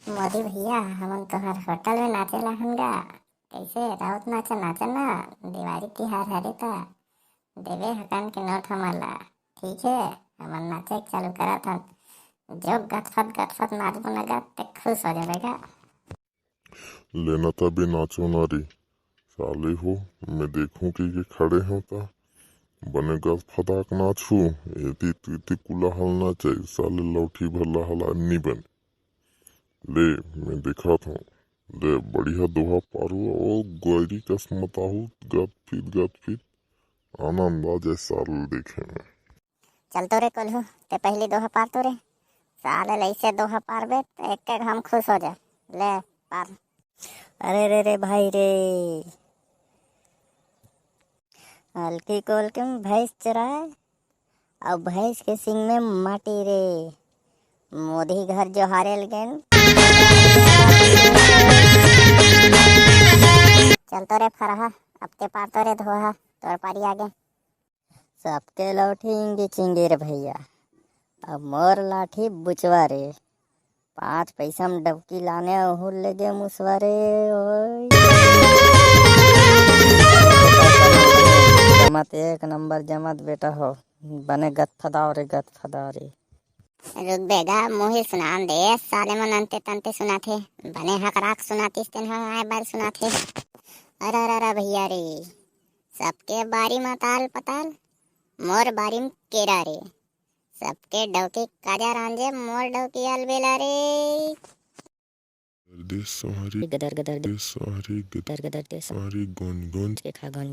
मोदी भैया हमन तोहर होटल में नाचेला हनगा। कैसे राउत नाचा नाचा ना। दिवाली तिहार हरे ता देवे हकन के नोट हमला। ठीक है, हमन नाचे के चालू करा था। जो गटफट गटफट नाचबो नगा ते खुश हो जाएगा। लेना था भी नाचो नारी साले हो। मैं देखूं कि ये खड़े हो ता बनेगा फदाक नाचू। यदि तुति कुला हल ना चाहिए साले लौठी भला हला नहीं बने। ले मैं दिखा था। ले बढ़िया दोहा पारू और गोरी कसमताहू गद फित आनंद आ जाए साल देखे में। चल तो रे कोल्हू ते पहली दोहा पार तो रे। साले ऐसे दोहा पार बे तो एक एक हम खुश हो जाए। ले पार। अरे रे रे भाई रे, हल्की कोल के भैंस चराए और भैंस के सिंग में माटी रे। मोदी घर जो हारेल गेन। चल तो रे फरहा अब ते पार तो रे धोहा तोर पारी आगे। सबके लौठी इंगी चिंगी रे भैया, अब मोर लाठी बुचवा रे। 5 पैसा में डबकी लाने ओहुर ले गे मुसवा रे। ओए जमत एक नंबर जमत बेटा हो, बने गत फदाओ रे। रुक बेगा मुही सुनान दे। साले मन अंते तंते सुनाथे बने हकराक सुनातीस तेन आए बार सुनाथे। अरे अरे अरे भैया रे, सबके बारी में ताल पताल मोर बारी में केरा रे। सबके डौकी काजा रांझे मोर डौकी अलबेला रे। देश सहारी गदर गदर देश सहारी गदर गदर देश सहारी गोन गोन के खा गन